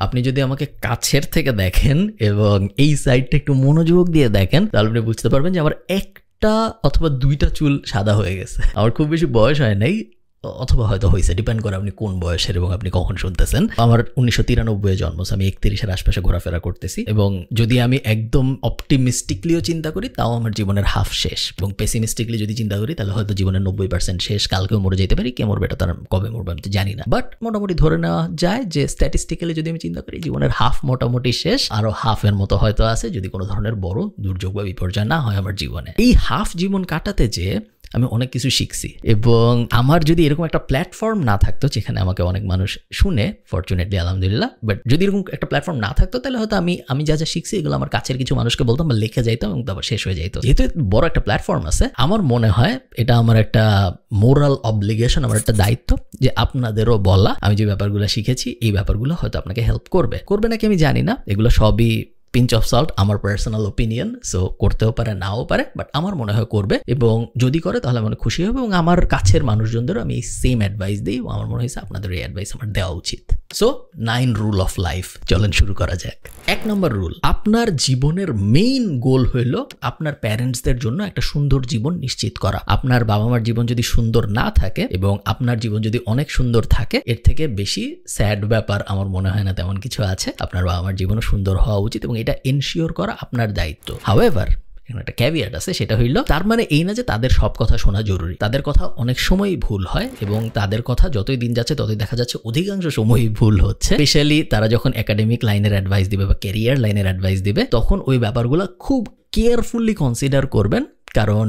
আপনি যদি আমাকে কাছের থেকে দেখেন এবং এই সাইডটা একটু মনোযোগ দিয়ে দেখেন, তাহলে আপনি বুঝতে পারবেন যে আমার একটা অথবা দুইটা চুল সাদা হয়ে গেছে। আমার খুব বেশি বয়স হয় নাই, অথবা হয়তো হয়েছে, ডিপেন্ড করে আপনি কোন বয়সের এবং আপনি কখন শুনতেছেন। আমার 1993 জন্ম, আমি 31-এর আশপাশে ঘোরাফেরা করতেছি, এবং যদি আমি একদম অপটিমিস্টিকলিও চিন্তা করি তাও আমার জীবনের হাফ শেষ, এবং পেসিমিস্টিকলি যদি চিন্তা করি তাহলে হয়তো জীবনের 90% শেষ। কালকেও মরে যেতে পারি, কে মরবে এটা তার কবে মরবে আমি তো জানি না, বাট মোটামুটি ধরে নেওয়া যায় যে স্ট্যাটিস্টিক্যালি যদি আমি চিন্তা করি জীবনের হাফ মোটামুটি শেষ, আরো হাফের মতো হয়তো আছে যদি কোনো ধরনের বড় দুর্যোগ বা বিপর্যয় না হয় আমার জীবনে। এই হাফ জীবন কাটাতে যে আমি অনেক কিছু শিখছি, এবং আমার যদি এরকম একটা প্ল্যাটফর্ম না থাকতো যেখানে আমাকে অনেক মানুষ শুনে, ফরচুনেটলি আলহামদুলিল্লাহ, বাট যদি এরকম একটা প্ল্যাটফর্ম না থাকতো তাহলে হয়তো আমি যা যা শিখছি এগুলো আমার কাছের কিছু মানুষকে বলতাম বা লিখে যাইতাম এবং তারপর শেষ হয়ে যাইতো। যেহেতু বড় একটা প্ল্যাটফর্ম আছে, আমার মনে হয় এটা আমার একটা মোরাল অবলিগেশন, আমার একটা দায়িত্ব যে আপনাদেরও বলা আমি যে ব্যাপারগুলো শিখেছি এই ব্যাপারগুলো হয়তো আপনাকে হেল্প করবে নাকি আমি জানি না, এগুলো সবই পিঞ্চ অফ সল্ট, আমার পার্সোনাল ওপিনিয়ন, সো করতেও পারে নাও পারে, বাট আমার মনে হয় করবে, এবং যদি করে তাহলে আমি খুশি হব, এবং আমার কাছের মানুষজনদেরও আমি এই সেম অ্যাডভাইস দিই, এবং আমার মনে হয়েছে আপনাদের এই অ্যাডভাইস আমার দেওয়া উচিত। সো 9 রুল অফ লাইফ, চলেন শুরু করা যাক। 1 নম্বর রুল, আপনার জীবনের মেইন গোল হইল আপনার প্যারেন্টসদের জন্য একটা সুন্দর জীবন নিশ্চিত করা। আপনার বাবা মার জীবন যদি সুন্দর না থাকে এবং আপনার জীবন যদি অনেক সুন্দর থাকে, এর থেকে বেশি স্যাড ব্যাপার আমার মনে হয় না তেমন কিছু আছে। আপনার বাবা মার জীবনও সুন্দর হওয়া উচিত এবং এটা এনশিওর করা আপনার দায়িত্ব। হাউএভার, এখানে একটা ক্যাভিয়েট আছে, সেটা হইল তার মানে এই না যে তাদের সব কথা শোনা জরুরি। তাদের কথা অনেক সময়ই ভুল হয়, এবং তাদের কথা যতই দিন যাচ্ছে ততই দেখা যাচ্ছে অধিকাংশ সময়ই ভুল হচ্ছে। স্পেশালি তারা যখন একাডেমিক লাইনের অ্যাডভাইস দিবে বা ক্যারিয়ার লাইনের অ্যাডভাইস দিবে, তখন ওই ব্যাপারগুলো খুব কেয়ারফুলি কনসিডার করবেন, কারণ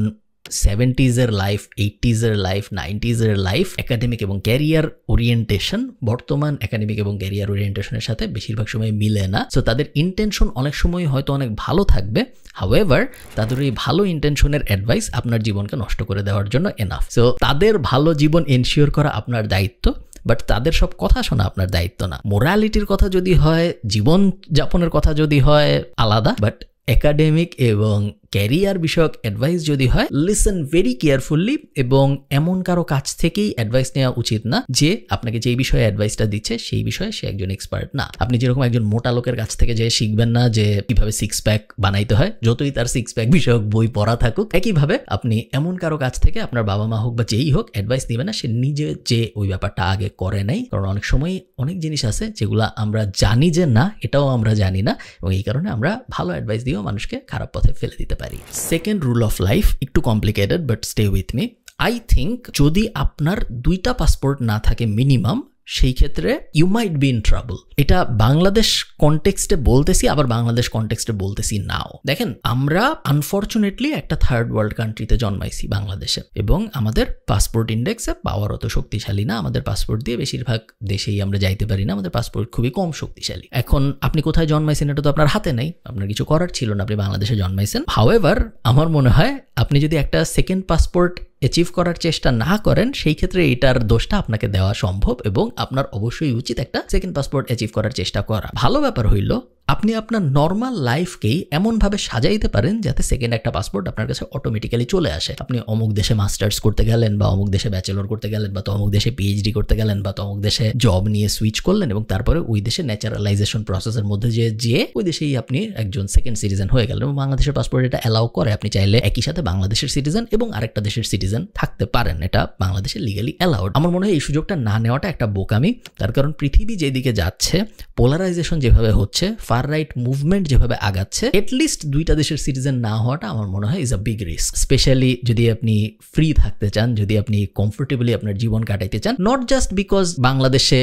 70s life, 80s life, 90s life, academic এবং ক্যারিয়ার ওরিয়েন্টেশন বর্তমান একাডেমিক এবং ক্যারিয়ার ওরিয়েন্টেশনের সাথে বেশিরভাগ সময় মিলে না। সো তাদের ইন্টেনশন অনেক সময় হয়তো অনেক ভালো থাকবে, হাউএভার তাদের এই ভালো ইন্টেনশনের অ্যাডভাইস আপনার জীবনকে নষ্ট করে দেওয়ার জন্য এনাফ। সো তাদের ভালো জীবন এনশিওর করা আপনার দায়িত্ব, বাট তাদের সব কথা শোনা আপনার দায়িত্ব না। মোরালিটির কথা যদি হয়, জীবন যাপনের কথা যদি হয় আলাদা, বাট একাডেমিক এবং ক্যারিয়ার বিষয়ক অ্যাডভাইস যদি হয়, লিসেন ভেরি কেয়ারফুলি, এবং এমন কারো কাছ থেকেই অ্যাডভাইস নেওয়া উচিত না যে আপনাকে যেই বিষয়ে অ্যাডভাইসটা দিচ্ছে সেই বিষয়ে সে একজন এক্সপার্ট না। আপনি যেরকম একজন মোটা লোকের কাছ থেকে যে শিখবেন না যে কিভাবে 6 প্যাক বানাইতে হয়, যতই তার 6 প্যাক বিষয়ক বই পড়া থাকুক, একইভাবে আপনি এমন কারো কাছ থেকে, আপনার বাবা মা হোক বা যেই হোক, অ্যাডভাইস নেবেন না সে নিজে যে ওই ব্যাপারটা আগে করে নাই। কারণ অনেক সময় অনেক জিনিস আছে যেগুলো আমরা জানি যে না, এটাও আমরা জানি না, এবং এই কারণে আমরা ভালো অ্যাডভাইস দিয়েও মানুষকে খারাপ পথে ফেলে দিতে পারি। সেকেন্ড রুল অফ লাইফ, একটু complicated, but stay with me. I think যদি আপনার 2টা পাসপোর্ট না থাকে মিনিমাম, সেই ক্ষেত্রে you might be in trouble. এটা বাংলাদেশ কনটেক্সটে বলতেছি, আবার বাংলাদেশ কনটেক্সটে বলতেছি নাও। দেখেন, আমরা আনফর্চুনেটলি একটা থার্ড ওয়ার্ল্ড কান্ট্রিতে জন্মাইছি বাংলাদেশে, এবং আমাদের পাসপোর্ট ইন্ডেক্সে পাওয়ার অত শক্তিশালী না। আমাদের পাসপোর্ট দিয়ে বেশিরভাগ দেশেই আমরা যাইতে পারি না, আমাদের পাসপোর্ট খুবই কম শক্তিশালী। এখন আপনি কোথায় জন্মাইছেন এটা তো আপনার হাতে নেই, আপনার কিছু করার ছিল না, আপনি বাংলাদেশে জন্মাইছেন। হাউএভার আমার মনে হয় আপনি যদি একটা সেকেন্ড পাসপোর্ট অ্যাচিভ করার চেষ্টা না করেন, সেই ক্ষেত্রে এটার দোষটা আপনাকে দেওয়া সম্ভব, এবং আপনার অবশ্যই উচিত একটা সেকেন্ড পাসপোর্ট অ্যাচিভ করার চেষ্টা করা। ভালো ব্যাপার হইল আপনি আপনার নর্মাল লাইফকেই এমনভাবে সাজাইতে পারেন যাতে সেকেন্ড একটা পাসপোর্ট আপনার কাছে অটোমেটিক্যালি চলে আসে। আপনি অমুক দেশে মাস্টার্স করতে গেলেন, বা অমুক দেশে ব্যাচেলর করতে গেলেন, বা অমুক দেশে পিএইচডি করতে গেলেন, বা অমুক দেশে জব নিয়ে সুইচ করলেন, এবং তারপরে ওই দেশে ন্যাচারালাইজেশন প্রসেসের মধ্যে যে ওই দেশেই আপনি একজন সেকেন্ড সিটিজেন হয়ে গেলেন। এবং বাংলাদেশের পাসপোর্ট এটা অ্যালাউ করে, আপনি চাইলে একই সাথে বাংলাদেশের সিটিজেন এবং আরেকটা দেশের সিটিজেন থাকতে পারেন, এটা বাংলাদেশে লিগালি অ্যালাউড। আমার মনে হয় এই সুযোগটা না নেওয়াটা একটা বোকামি, তার কারণ পৃথিবী যেদিকে যাচ্ছে, পোলারাইজেশন যেভাবে হচ্ছে, ফার রাইট মুভমেন্ট যেভাবে আগাচ্ছে, এটলিস্ট 2টা দেশের সিটিজেন না হওয়াটা আমার মনে হয় is a big risk. Specially যদি আপনি ফ্রি থাকতে চান, যদি আপনি কমফোর্টেবলি আপনার জীবন কাটাইতে চান, নট জাস্ট বিকজ বাংলাদেশে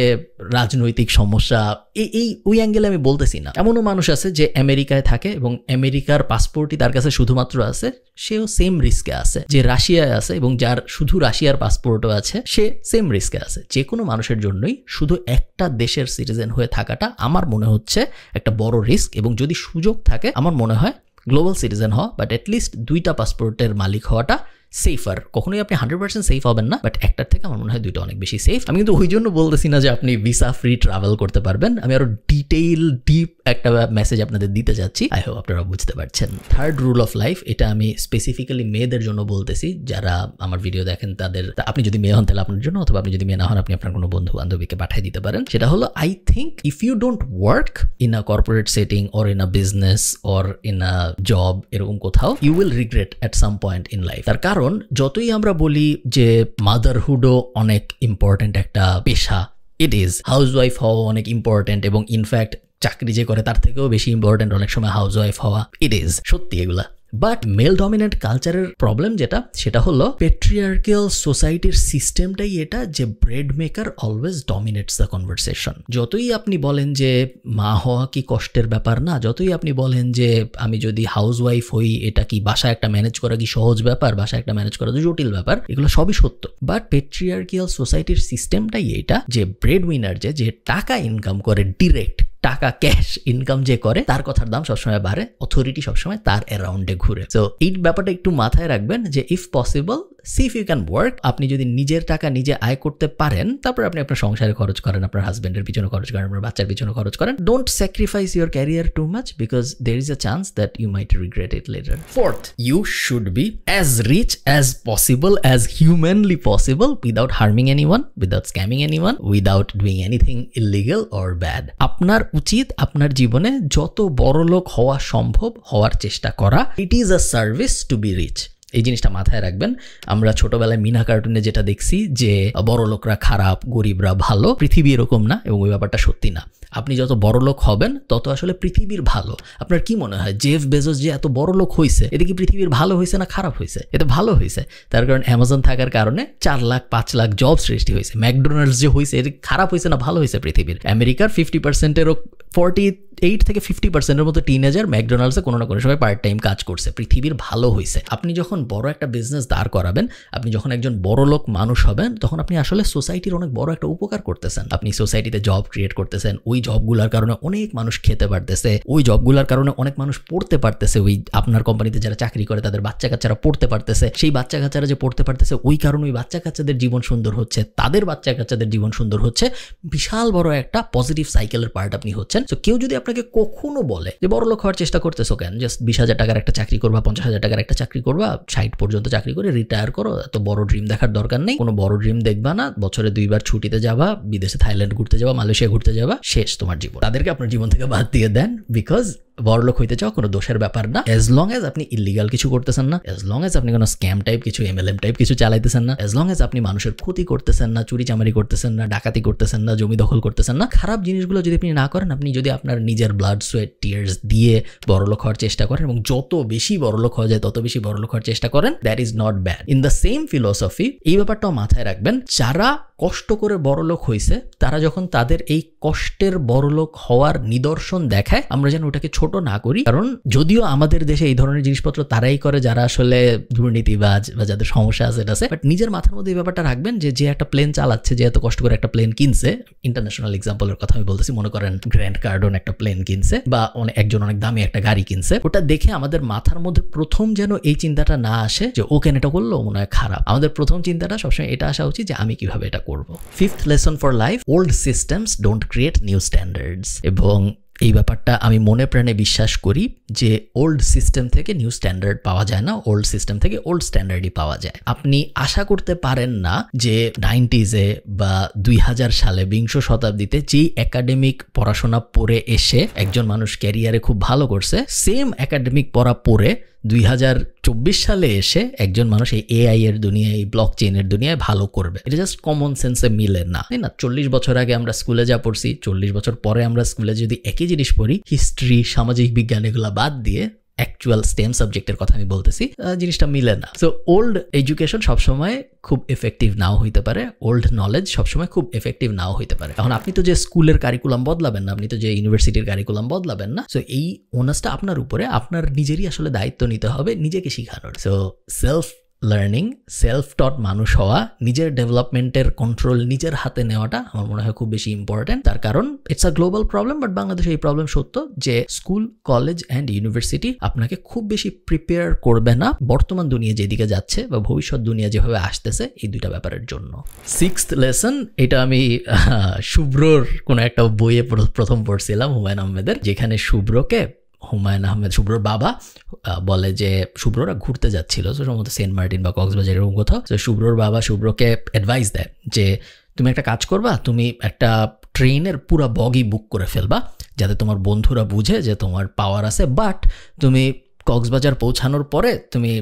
রাজনৈতিক সমস্যা, ওই অ্যাঙ্গেলে আমি বলতেছি না। এমনও মানুষ আছে যে আমেরিকায় থাকে এবং আমেরিকার পাসপোর্টই তার কাছে শুধুমাত্র আছে, সেও সেম রিস্কে আছে। যে রাশিয়ায় আছে এবং যার শুধু রাশিয়ার পাসপোর্টও আছে, সে সেম রিস্কে আছে। যে কোনো মানুষের জন্যই শুধু একটা দেশের সিটিজেন হয়ে থাকাটা আমার মনে হচ্ছে একটা বড় রিস্ক, এবং যদি সুযোগ থাকে আমার মনে হয় গ্লোবাল সিটিজেন হওয়া, বাট অ্যাটলিস্ট 2টা পাসপোর্টের মালিক হওয়াটা সেফার। কখনোই আপনি 100% সেফ হবেন না, বাট একটার থেকে আমার মনে হয় দুইটা অনেক বেশি সেফ। আমি কিন্তু ওই জন্য বলতেছি না যে আপনি ভিসা ফ্রি ট্রাভেল করতে পারবেন, আমি আরো ডিপ একটা মেসেজ আপনাদের দিতে যাচ্ছি। আই হোপ আপনারা বুঝতে পারছেন। থার্ড রুল অফ লাইফ, এটা আমি স্পেসিফিক্যালি মেয়েদের জন্য বলতেছি, যারা আমার ভিডিও দেখেন তাদের, আপনি যদি মেয়ে হন তাহলে আপনার জন্য, অথবা আপনি যদি মেয়ে না হন আপনি আপনার কোনো বন্ধু বান্ধবীকে পাঠিয়ে দিতে পারেন। সেটা হলো, I think if you don't work in a corporate setting or in a business or in a job, এরকম কোথাও, you will regret at some point in life. তার কারণ যতই আমরা বলি যে মাদারহুডও অনেক ইম্পর্টেন্ট একটা পেশা, ইট ইজ। হাউসওয়াইফ হওয়া অনেক ইম্পর্টেন্ট, এবং ইনফ্যাক্ট চাকরি যে করে তার থেকেও বেশি ইম্পর্টেন্ট অনেক সময় হাউসওয়াইফ হওয়া, ইট ইজ সত্যি এগুলা। বাট মেল ডমিনেন্ট কালচারের প্রবলেম যেটা, সেটা হলো পেট্রিয়ার্কিয়াল সোসাইটির সিস্টেমটাই এটা, যে bread maker always dominates the conversation. যতই আপনি বলেন যে মা হওয়া কি কষ্টের ব্যাপার না, যতই আপনি বলেন যে আমি যদি হাউসওয়াইফ হই এটা কি বাসা একটা ম্যানেজ করা কি সহজ ব্যাপার, বাসা একটা ম্যানেজ করা তো জটিল ব্যাপার, এগুলো সবই সত্য। বাট পেট্রিয়ার্কিয়াল সোসাইটির সিস্টেমটাই এটা, যে ব্রেড উইনার যে টাকা ইনকাম করে, ডিরেক্ট টাকা ক্যাশ ইনকাম যে করে, তার কথার দাম সবসময় বাড়ে, অথরিটি সবসময় তার অ্যারাউন্ডে ঘুরে। সো এই ব্যাপারটা একটু মাথায় রাখবেন যে if possible see if you can work. আপনি যদি নিজের টাকা নিজে আয় করতে পারেন, তারপর আপনি আপনার সংসারে খরচ করেন, আপনার হাজবেন্ডের পিছনে খরচ করেন, আপনার বাচ্চার পিছনে খরচ করেন। Don't sacrifice your career too much, because there is a chance that you might regret it later. Fourth, you should be as rich as possible, as humanly possible, without harming anyone, without scamming anyone, without doing anything illegal or bad. আপনার উচিত আপনার জীবনে যত বড়লোক হওয়া সম্ভব হওয়ার চেষ্টা করা। It is a service to be rich. এই জিনিসটা মাথায় রাখবেন। আমরা ছোটবেলায় মিনা কার্টুনে যেটা দেখছি যে বড় লোকরা খারাপ, গরিবরা ভালো, পৃথিবী এরকম না, এবং ওই ব্যাপারটা সত্যি না। আপনি যত বড় লোক হবেন তত আসলে পৃথিবীর ভালো। আপনার কি মনে হয় জেফ বেজোস যে এত বড় লোক হয়েছে, এতে কি পৃথিবীর ভালো হয়েছে না খারাপ হয়েছে? এতে ভালো হয়েছে। তার কারণ অ্যামাজন থাকার কারণে 4 লাখ 5 লাখ জব সৃষ্টি হয়েছে। ম্যাকডোনাল্ডস যে হয়েছে, এটা খারাপ হয়েছে না ভালো হয়েছে পৃথিবীর? আমেরিকার 50%-এরও 48 থেকে 50%-এর মতো টিনেজার ম্যাকডোনাল্ডসে কোনো না কোনো সময় পার্ট টাইম কাজ করছে। পৃথিবীর ভালো হয়েছে। আপনি যখন বড় একটা বিজনেস দাঁড় করাবেন, আপনি যখন একজন বড় লোক মানুষ হবেন, তখন আপনি আসলে সোসাইটির অনেক বড় একটা উপকার করতেছেন। আপনি সোসাইটিতে জব ক্রিয়েট করতেছেন, ওই জবগুলোর কারণে অনেক মানুষ খেতে পারতেছে, ওই জবগুলোর কারণে অনেক মানুষ পড়তে পারতেছে, ওই আপনার কোম্পানিতে যারা চাকরি করে তাদের বাচ্চা কাচ্চারা পড়তে পারতেছে, সেই বাচ্চা কাচ্চারা যে পড়তে পারতেছে ওই কারণে ওই বাচ্চা কাচ্চাদের জীবন সুন্দর হচ্ছে, তাদের বাচ্চা কাচ্চাদের জীবন সুন্দর হচ্ছে। বিশাল বড় একটা পজিটিভ সাইকেলের পার্ট আপনি হচ্ছেন। তো কেউ যদি আপনাকে কখনো বলে যে বড় লোক হওয়ার চেষ্টা করতেছো কেন, জাস্ট 20,000 টাকার একটা চাকরি করবা, 50,000 টাকার একটা চাকরি করবা, 60 পর্যন্ত চাকরি করে রিটায়ার করো, এত বড় ড্রিম দেখার দরকার নেই, কোনো বড় ড্রিম দেখবা না, বছরে 2 বার ছুটিতে যাবা, বিদেশে থাইল্যান্ড ঘুরতে যাবা, মালয়েশিয়া ঘুরতে যাবা, শেষ তোমার জীবন। তাদেরকে আপনার জীবন থেকে বাদ দিয়ে দেন, বিকজ বড়লোক হইতে চাও কোনো দোষের ব্যাপার না। এজ লং এজ আপনি ইলিগাল কিছু করতেছেন না, এজ লং এজ আপনি কোনো স্ক্যাম টাইপ কিছু, MLM টাইপ কিছু চালাইতেছেন না, এজ লং এজ আপনি মানুষের ক্ষতি করতেছেন না, চুরি চামারি করতেছেন না, ডাকাতি করতেছেন না, জমি দখল করতেছেন না, খারাপ জিনিসগুলো যদি আপনি না করেন, আপনি যদি আপনার নিজের ব্লাড সোয়েট টিয়ার্স দিয়ে বড়লোক হওয়ার চেষ্টা করেন, এবং যত বেশি বড়লোক হওয়া যায় তত বেশি বড়লোক হওয়ার চেষ্টা করেন, that is not bad. In the same philosophy, এই ব্যাপারটাও মাথায় রাখবেন, যারা কষ্ট করে বড়লোক হয়েছে, তারা যখন তাদের এই কষ্টের বড়লোক হওয়ার নিদর্শন দেখায়, আমরা যেন ওটাকে ছোট না করি। কারণ যদিও আমাদের দেশে এই ধরনের জিনিসপত্র তারাই করে যারা আসলে দুর্নীতিবাজ বা যাদের সমস্যা আছে, বাট নিজের মাথার মধ্যে এই ব্যাপারটা রাখবেন যে একটা প্লেন চালাচ্ছে, যে এত কষ্ট করে একটা প্লেন কিনছে, ইন্টারন্যাশনাল এক্সাম্পলের কথা আমি বলতেছি, মনে করেন গ্র্যান্ড কার্ডন একটা প্লেন কিনছে, বা একজন অনেক দামি একটা গাড়ি কিনছে, ওটা দেখে আমাদের মাথার মধ্যে প্রথম যেন এই চিন্তাটা না আসে যে ও কেন এটা করলো, মনে হয় খারাপ। আমাদের প্রথম চিন্তাটা সবসময় এটা আসা উচিত যে আমি কিভাবে এটা করব। Fifth lesson for life, old systems don't create new standards. এবং এই ব্যাপারটা আমি মনে প্রাণে বিশ্বাস করি যে ওল্ড সিস্টেম থেকে নিউ স্ট্যান্ডার্ড পাওয়া যায় না, ওল্ড সিস্টেম থেকে ওল্ড স্ট্যান্ডার্ডই পাওয়া যায়। আপনি আশা করতে পারেন না যে 90s-এ বা 2000 সালে, বিংশ শতাব্দীতে যেই একাডেমিক পড়াশোনা পড়ে এসে একজন মানুষ ক্যারিয়ারে খুব ভালো করছে, সেম একাডেমিক পড়া পড়ে 2024 সালে এসে একজন মানুষ এই AI এর দুনিয়ায়, এই ব্লক চেইনের দুনিয়ায় ভালো করবে। এটা জাস্ট কমন সেন্সে মিলে না, তাই না? 40 বছর আগে আমরা স্কুলে যা পড়ছি, 40 বছর পরে আমরা স্কুলে যদি একই জিনিস পড়ি, হিস্ট্রি, সামাজিক বিজ্ঞান এগুলো বাদ দিয়ে অ্যাকচুয়াল স্টেম সাবজেক্টের কথা আমি বলতেছি, জিনিসটা মিলে না। সো ওল্ড এডুকেশন সবসময় খুব এফেক্টিভ নাও হইতে পারে, ওল্ড নলেজ সবসময় খুব এফেক্টিভ নাও হইতে পারে। এখন আপনি তো যে স্কুলের কারিকুলাম বদলাবেন না, আপনি তো যে ইউনিভার্সিটির কারিকুলাম বদলাবেন না। সো এই ওনাসটা আপনার উপরে, আপনার নিজেরই আসলে দায়িত্ব নিতে হবে নিজেকে শিখানোর। সো সেলফ লার্নিং, সেলফ টট মানুষ হওয়া, নিজের ডেভেলপমেন্টের কন্ট্রোল নিজের হাতে নেওয়াটা আমার মনে হয় খুব বেশি ইম্পর্টেন্ট। তার কারণ it's a global problem, but বাংলাদেশে এই প্রবলেম সত্য যে স্কুল, কলেজ অ্যান্ড ইউনিভার্সিটি আপনাকে খুব বেশি প্রিপেয়ার করবে না বর্তমান দুনিয়া যেদিকে যাচ্ছে বা ভবিষ্যৎ দুনিয়া যেভাবে আসতেছে এই দুইটা ব্যাপারের জন্য। 6th লেসন, এটা আমি শুভ্রর কোনো একটা বইয়ে প্রথম পড়ছিলাম, হুমায়ুন আহমেদের, যেখানে শুভ্রর বাবা বলে যে শুভ্ররা ঘুরতে যাচ্ছিল সম্ভবত সেন্ট মার্টিন বা কক্সবাজার এরকম কোথাও। তো শুভ্রর বাবা শুভ্রকে অ্যাডভাইস দেয় যে তুমি একটা কাজ করবা, তুমি একটা ট্রেনের পুরো বগি বুক করে ফেলবা যাতে তোমার বন্ধুরা বুঝে যে তোমার পাওয়ার আছে, বাট তুমি কক্সবাজার পৌঁছানোর পরে তুমি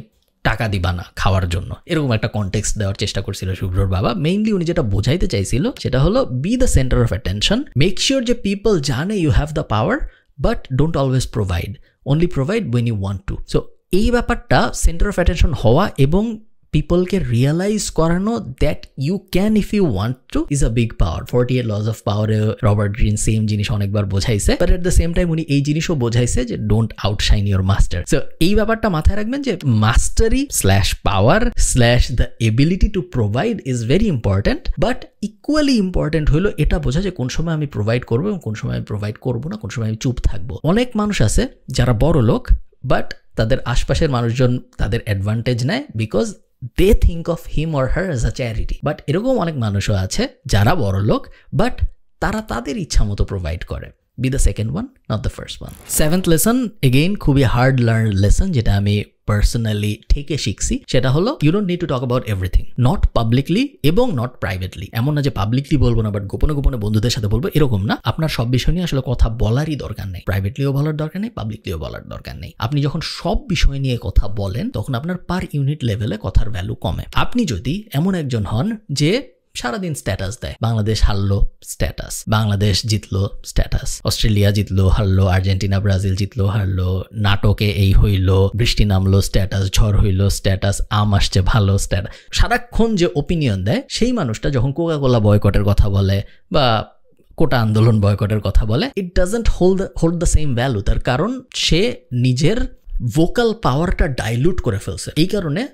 টাকা দিবা না খাওয়ার জন্য। এরকম একটা কনটেক্সট দেওয়ার চেষ্টা করছিল শুভ্রর বাবা। মেইনলি উনি যেটা বোঝাইতে চাইছিল সেটা হলো be the centre of attention, make sure যে পিপল জানে you have the power, but don't always provide, only provide when you want to. So এই ব্যাপারটা সেন্টার অফ অ্যাটেনশন হওয়া এবং পিপলকে রিয়েলাইজ করানো that you can if you want to is a big power. 48 laws of পাওয়ারে Robert Greene same জিনিস অনেকবার বোঝাইছে, but at the same time উনি এই জিনিসও বোঝাইছে যে don't outshine your master. So এই ব্যাপারটা মাথায় রাখবেন যে mastery slash power slash the ability to provide is very important, but equally important হলো এটা বোঝা যে কোন সময় আমি প্রোভাইড করবো এবং কোন সময় আমি প্রোভাইড করবো না, কোন সময় আমি চুপ থাকবো। অনেক মানুষ আছে যারা বড় লোক, বাট তাদের আশপাশের মানুষজন তাদের অ্যাডভান্টেজ নেয় because they think of him or her as a charity. But এরকম অনেক মানুষও আছে যারা বড় লোক, বাট তারা তাদের ইচ্ছা মতো প্রোভাইড করে। Be the second one, not the first one. 7th lesson, again খুবই হার্ড লার্ন লেসন, যেটা আমি পার্সোনালি থেকে শিখছি। সেটা হলো you don't need to talk about everything, not publicly এবং নট প্রাইভেটলি। এমন না যে পাবলিকলি বলবো না বাট গোপনে গোপনে বন্ধুদের সাথে বলবো, এরকম না। আপনার সব বিষয় নিয়ে আসলে কথা বলারই দরকার নেই, প্রাইভেটলিও বলার দরকার নেই, পাবলিকলিও বলার দরকার নেই। আপনি যখন সব বিষয় নিয়ে কথা বলেন তখন আপনার পার ইউনিট লেভেলে কথার ভ্যালু কমে। আপনি যদি এমন একজন হন যে সারাদিন স্ট্যাটাস দেয়, বাংলাদেশ হারলো স্ট্যাটাস, বাংলাদেশ জিতলো স্ট্যাটাস, অস্ট্রেলিয়া জিতলো হারলো, আর্জেন্টিনা ব্রাজিল জিতলো হারলো, নাটকে এই হইলো, বৃষ্টি নামলো স্ট্যাটাস, ঝড় হইলো স্ট্যাটাস, আম আসছে ভালো স্ট্যাটাস, সারাক্ষণ যে ওপিনিয়ন দেয়, সেই মানুষটা যখন কোকা-কোলা বয়কটের কথা বলে বা কোটা আন্দোলন বয়কটের কথা বলে, it doesn't hold the same value. তার কারণ সে নিজের ভোকাল পাওয়ারটা ডাইলুট করে ফেলছে। এই কারণে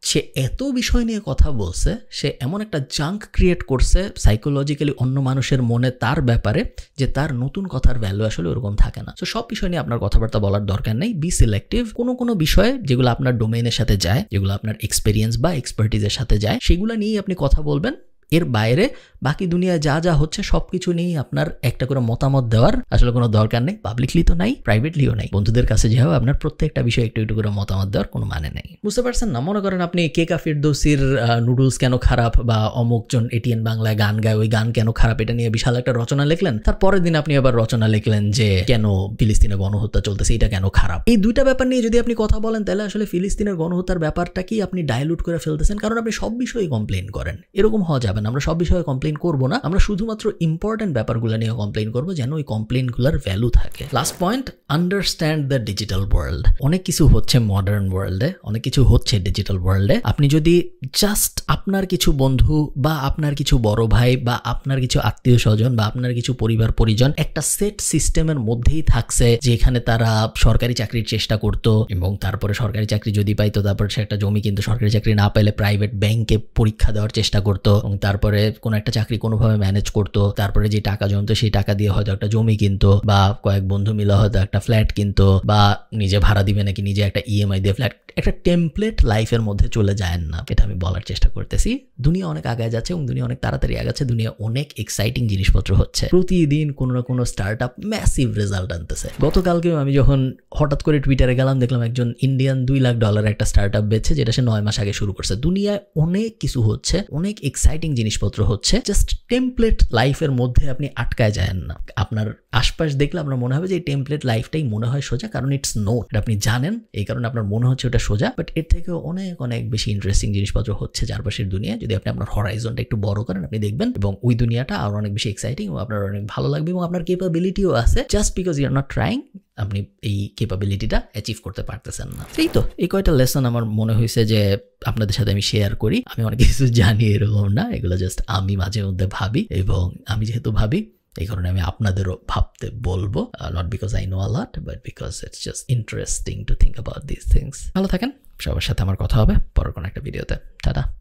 সে এত বিষয় নিয়ে কথা বলছে, সে এমন একটা জাঙ্ক ক্রিয়েট করছে সাইকোলজিক্যালি অন্য মানুষের মনে তার ব্যাপারে, যে তার নতুন কথার ভ্যালু আসলে ওরকম থাকে না। তো সব বিষয় নিয়ে আপনার কথাবার্তা বলার দরকার নেই, বি সিলেক্টিভ। কোনো বিষয় যেগুলো আপনার ডোমেইনের সাথে যায়, যেগুলো আপনার এক্সপেরিয়েন্স বা এক্সপার্টিজের সাথে যায়, সেগুলো নিয়েই আপনি কথা বলবেন। এর বাইরে বাকি দুনিয়ায় যা যা হচ্ছে সবকিছু নিয়েই আপনার একটা করে মতামত দেওয়ার আসলে কোনো দরকার নেই। পাবলিকলি তো নাই, প্রাইভেটলিও নাই। বন্ধুদের কাছে যেভাবে আপনার প্রত্যেকটা বিষয় একটু একটু করে মতামত দেওয়ার কোনো মানে নেই। বুঝতে পারছেন না? মনে করেন আপনি কেকা ফিরদৌসির নুডলস কেন খারাপ বা অমুকজন এটিএন বাংলায় গান গায়, ওই গান কেন খারাপ, এটা নিয়ে বিশাল একটা রচনা লিখলেন। তারপরের দিন আপনি আবার রচনা লিখলেন যে কেন ফিলিস্তিনে গণহত্যা চলতেছে, এটা কেন খারাপ। এই দুইটা ব্যাপার নিয়ে যদি আপনি কথা বলেন, তাহলে আসলে ফিলিস্তিনের গণহত্যার ব্যাপারটাকেই আপনি ডাইলুট করে ফেলতেছেন, কারণ আপনি সব বিষয়ে কমপ্লেন করেন। এরকম হওয়া যাবে না। আমরা সব বিষয়ে কমপ্লেন করবো না, আমরা শুধুমাত্র ইম্পর্টেন্ট ব্যাপারগুলো নিয়ে কমপ্লেন করবো, যেন ওই কমপ্লেনগুলোর ভ্যালু থাকে। Last point, understand the digital world. অনেক কিছু হচ্ছে মডার্ন ওয়ার্ল্ডে, অনেক কিছু হচ্ছে ডিজিটাল ওয়ার্ল্ডে। আপনি যদি জাস্ট আপনার কিছু বন্ধু বা আপনার কিছু বড় ভাই বা আপনার কিছু আত্মীয় স্বজন বা আপনার কিছু পরিবার পরিজন একটা সেট সিস্টেমের মধ্যেই থাকছে, যেখানে তারা সরকারি চাকরির চেষ্টা করতো এবং তারপরে সরকারি চাকরি যদি পাইতো, তারপরে সে একটা জমি কিন্তু সরকারি চাকরি না পাইলে প্রাইভেট ব্যাংকে পরীক্ষা দেওয়ার চেষ্টা করতো এবং তারপরে কোনো একটা চাকরি কোনোভাবে ম্যানেজ করতো, তারপরে যে টাকা জমতো সেই টাকা দিয়ে হয়তো একটা জমি কিনতো বা কয়েক বন্ধু মিলে হয়তো একটা ফ্ল্যাট কিনতো বা নিজে ভাড়া দিবে নাকি নিজে একটা ইএমআই দিয়ে ফ্ল্যাট। একটা টেমপ্লেট লাইফের মধ্যে চলে যায় না, এটা আমি বলার চেষ্টা করতেছি। দুনিয়া অনেক আগায় যাচ্ছে এবং দুনিয়া অনেক তাড়াতাড়ি আগাচ্ছে, দুনিয়া অনেক এক্সাইটিং জিনিসপত্র হচ্ছে, প্রতিদিন কোনো না কোনো স্টার্ট আপ ম্যাসিভ রেজাল্ট আনতেছে। গতকালকেও আমি যখন হঠাৎ করে টুইটারে গেলাম, দেখলাম একজন ইন্ডিয়ান $2 লাখ একটা স্টার্ট আপ বেচছে, যেটা সে 9 মাস আগে শুরু করছে। দুনিয়ায় অনেক কিছু হচ্ছে, অনেক এক্সাইটিং জিনিসপত্র হচ্ছে, জাস্ট টেমপ্লেট লাইফের মধ্যে আপনি আটকায় যায়েন না। আপনার আশপাশ দেখলে আপনার মনে হবে যে এই টেমপ্লেট লাইফটাই মনে হয় সোজা, কারণ ইটস নোট, এটা আপনি জানেন, এই কারণে আপনার মনে হচ্ছে ওটা সোজা, বাট এর থেকে অনেক অনেক বেশি ইন্টারেস্টিং জিনিসপত্র হচ্ছে চারপাশের দুনিয়া। যদি আপনি আপনার হরাইজনটা একটু বড় করেন, আপনি দেখবেন এবং ওই দুনিয়াটা আরো অনেক বেশি এক্সাইটিং এবং আপনার অনেক ভালো লাগবে এবং আপনার ক্যাপাবিলিটিও আছে। Just because you are not trying, আপনি এই ক্যাপাবিলিটিটা অ্যাচিভ করতে পারতেছেন না। এই তো এই কয়টা লেসন আমার মনে হয়েছে যে আপনাদের সাথে আমি শেয়ার করি। আমি অনেক কিছু জানি এরকম না, এগুলো জাস্ট আমি মাঝে মধ্যে ভাবি এবং আমি যেহেতু ভাবি এই কারণে আমি আপনাদেরও ভাবতে বলবো, not because I know a lot but because it's just interesting to think about this things. ভালো থাকেন। সবার সাথে আমার কথা হবে পরের কোনো একটা ভিডিওতে। টাটা।